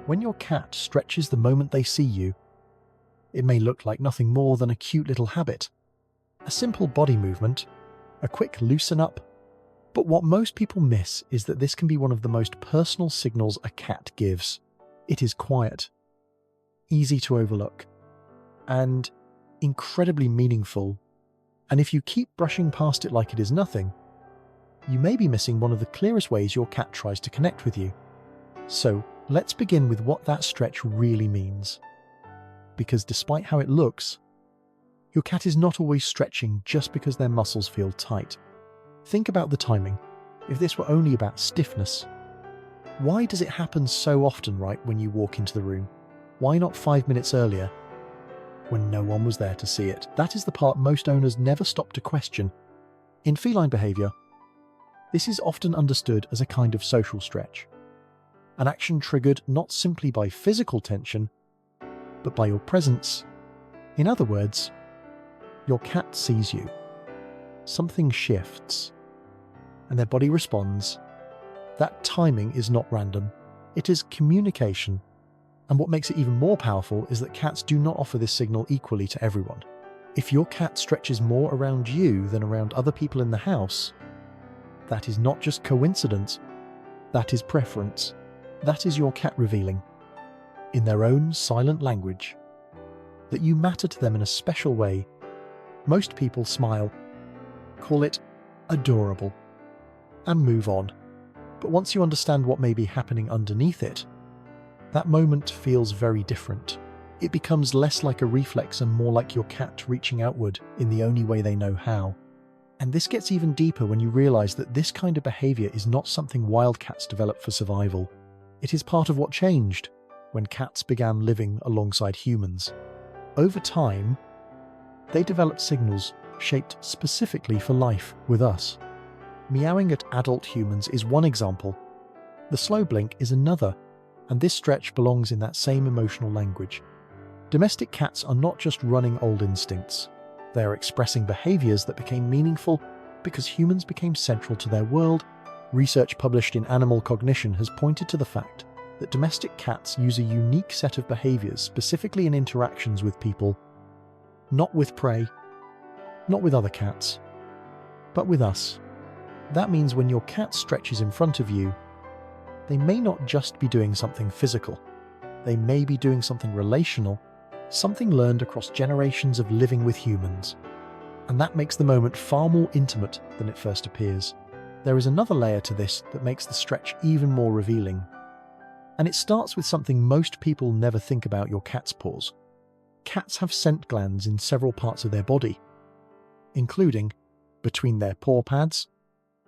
When your cat stretches the moment they see you, it may look like nothing more than a cute little habit, a simple body movement, a quick loosen up. But what most people miss is that this can be one of the most personal signals a cat gives. It is quiet, easy to overlook, and incredibly meaningful. And if you keep brushing past it like it is nothing, you may be missing one of the clearest ways your cat tries to connect with you. So let's begin with what that stretch really means. Because despite how it looks, your cat is not always stretching just because their muscles feel tight. Think about the timing. If this were only about stiffness, why does it happen so often right when you walk into the room? Why not 5 minutes earlier, when no one was there to see it? That is the part most owners never stop to question. In feline behavior, this is often understood as a kind of social stretch. An action triggered not simply by physical tension, but by your presence. In other words, your cat sees you. Something shifts, and their body responds. That timing is not random. It is communication. And what makes it even more powerful is that cats do not offer this signal equally to everyone. If your cat stretches more around you than around other people in the house, that is not just coincidence, that is preference. That is your cat revealing, in their own silent language, that you matter to them in a special way. Most people smile, call it adorable, and move on. But once you understand what may be happening underneath it, that moment feels very different. It becomes less like a reflex and more like your cat reaching outward in the only way they know how. And this gets even deeper when you realize that this kind of behavior is not something wildcats developed for survival. It is part of what changed when cats began living alongside humans. Over time, they developed signals shaped specifically for life with us. Meowing at adult humans is one example. The slow blink is another, and this stretch belongs in that same emotional language. Domestic cats are not just running old instincts. They are expressing behaviors that became meaningful because humans became central to their world. Research published in Animal Cognition has pointed to the fact that domestic cats use a unique set of behaviors specifically in interactions with people, not with prey, not with other cats, but with us. That means when your cat stretches in front of you, they may not just be doing something physical. They may be doing something relational, something learned across generations of living with humans. And that makes the moment far more intimate than it first appears. There is another layer to this that makes the stretch even more revealing. And it starts with something most people never think about: your cat's paws. Cats have scent glands in several parts of their body, including between their paw pads.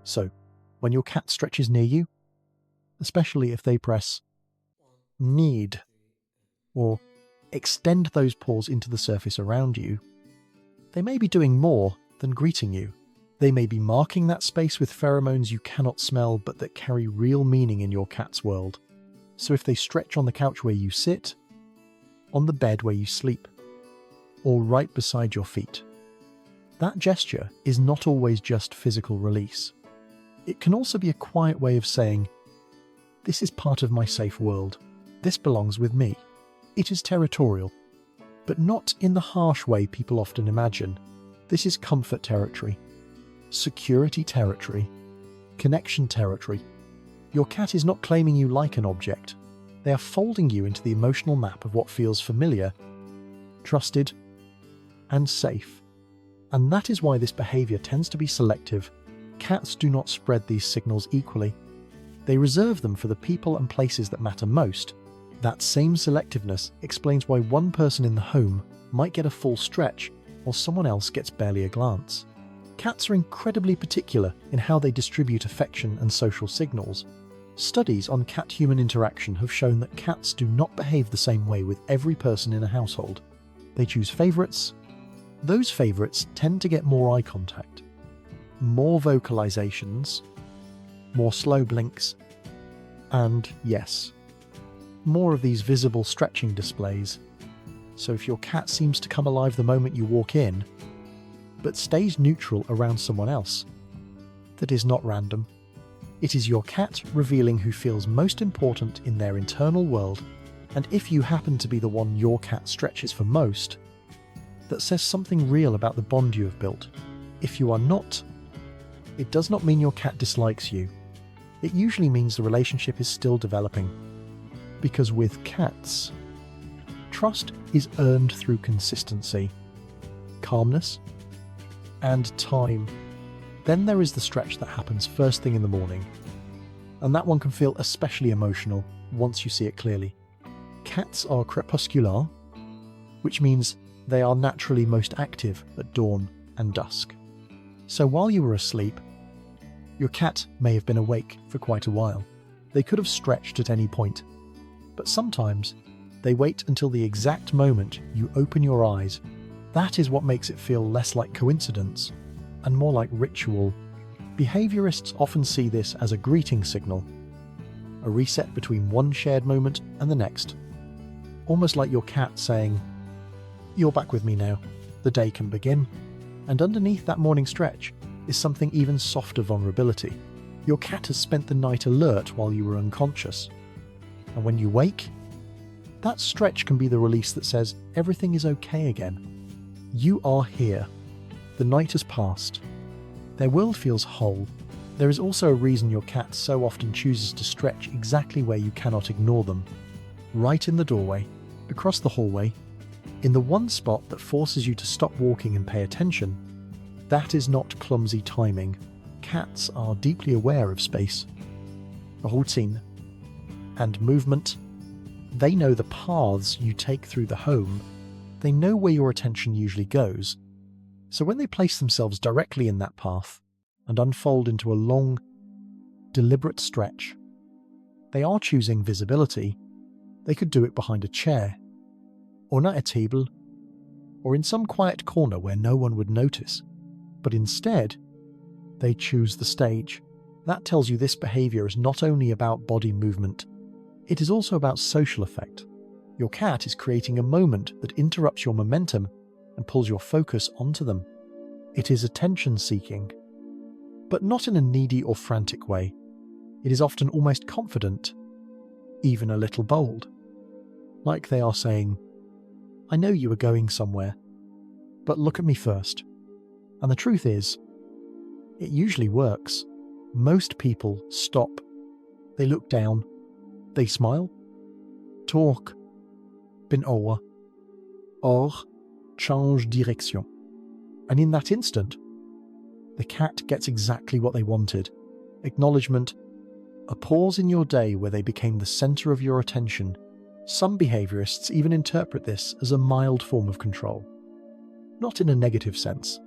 So, when your cat stretches near you, especially if they press need or extend those paws into the surface around you, they may be doing more than greeting you. They may be marking that space with pheromones you cannot smell but that carry real meaning in your cat's world. So if they stretch on the couch where you sit, on the bed where you sleep, or right beside your feet, that gesture is not always just physical release. It can also be a quiet way of saying, "This is part of my safe world. This belongs with me." It is territorial, but not in the harsh way people often imagine. This is comfort territory, security territory, connection territory. Your cat is not claiming you like an object. They are folding you into the emotional map of what feels familiar, trusted, and safe. And that is why this behavior tends to be selective. Cats do not spread these signals equally. They reserve them for the people and places that matter most. That same selectiveness explains why one person in the home might get a full stretch while someone else gets barely a glance. Cats are incredibly particular in how they distribute affection and social signals. Studies on cat-human interaction have shown that cats do not behave the same way with every person in a household. They choose favourites. Those favourites tend to get more eye contact, more vocalizations, more slow blinks, and yes, more of these visible stretching displays. So if your cat seems to come alive the moment you walk in, but stays neutral around someone else, that is not random. It is your cat revealing who feels most important in their internal world And if you happen to be the one your cat stretches for most, that says something real about the bond you have built. If you are not, it does not mean your cat dislikes you. It usually means the relationship is still developing. Because with cats, trust is earned through consistency, calmness, and time. Then there is the stretch that happens first thing in the morning, and that one can feel especially emotional once you see it clearly. Cats are crepuscular, which means they are naturally most active at dawn and dusk. So while you were asleep, your cat may have been awake for quite a while. They could have stretched at any point, but sometimes they wait until the exact moment you open your eyes. That is what makes it feel less like coincidence and more like ritual. Behaviorists often see this as a greeting signal, a reset between one shared moment and the next. Almost like your cat saying, "You're back with me now, the day can begin." And underneath that morning stretch is something even softer vulnerability. Your cat has spent the night alert while you were unconscious. And when you wake, that stretch can be the release that says everything is okay again. You are here. The night has passed. Their world feels whole. There is also a reason your cat so often chooses to stretch exactly where you cannot ignore them. Right in the doorway, across the hallway, in the one spot that forces you to stop walking and pay attention. That is not clumsy timing. Cats are deeply aware of space, routine, and movement. They know the paths you take through the home. They know where your attention usually goes. So when they place themselves directly in that path and unfold into a long, deliberate stretch, they are choosing visibility. They could do it behind a chair, or at a table, or in some quiet corner where no one would notice. But instead, they choose the stage. That tells you this behavior is not only about body movement, it is also about social effect. Your cat is creating a moment that interrupts your momentum and pulls your focus onto them. It is attention-seeking, but not in a needy or frantic way. It is often almost confident, even a little bold. Like they are saying, "I know you are going somewhere, but look at me first." And the truth is, it usually works. Most people stop. They look down. They smile. Talk. Bin over. Or change direction. And in that instant, the cat gets exactly what they wanted. Acknowledgement. A pause in your day where they became the center of your attention. Some behaviorists even interpret this as a mild form of control. Not in a negative sense,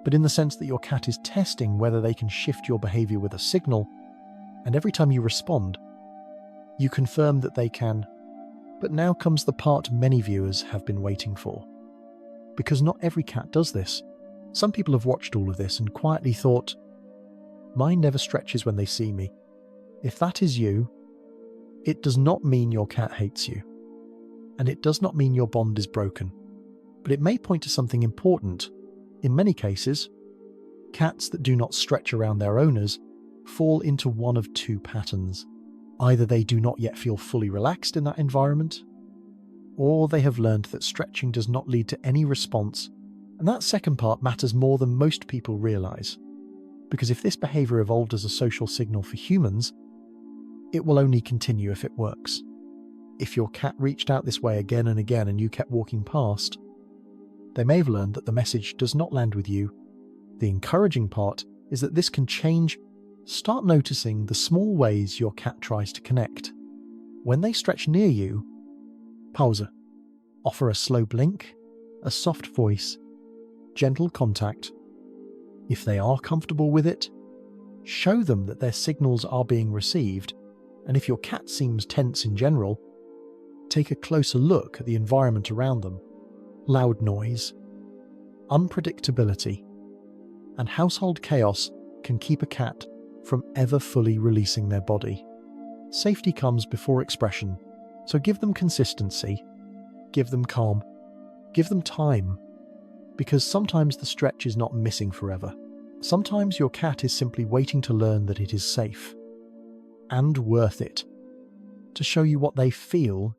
but in the sense that your cat is testing whether they can shift your behavior with a signal, and every time you respond, you confirm that they can. But now comes the part many viewers have been waiting for. Because not every cat does this. Some people have watched all of this and quietly thought, "Mine never stretches when they see me." If that is you, it does not mean your cat hates you, and it does not mean your bond is broken, but it may point to something important. In many cases, cats that do not stretch around their owners fall into one of two patterns. Either they do not yet feel fully relaxed in that environment, or they have learned that stretching does not lead to any response, and that second part matters more than most people realize. Because if this behavior evolved as a social signal for humans, it will only continue if it works. If your cat reached out this way again and again and you kept walking past, they may have learned that the message does not land with you. The encouraging part is that this can change. Start noticing the small ways your cat tries to connect. When they stretch near you, pause. Offer a slow blink, a soft voice, gentle contact. If they are comfortable with it, show them that their signals are being received. And if your cat seems tense in general, take a closer look at the environment around them. Loud noise, unpredictability, and household chaos can keep a cat from ever fully releasing their body. Safety comes before expression, so give them consistency, give them calm, give them time, because sometimes the stretch is not missing forever. Sometimes your cat is simply waiting to learn that it is safe and worth it, to show you what they feel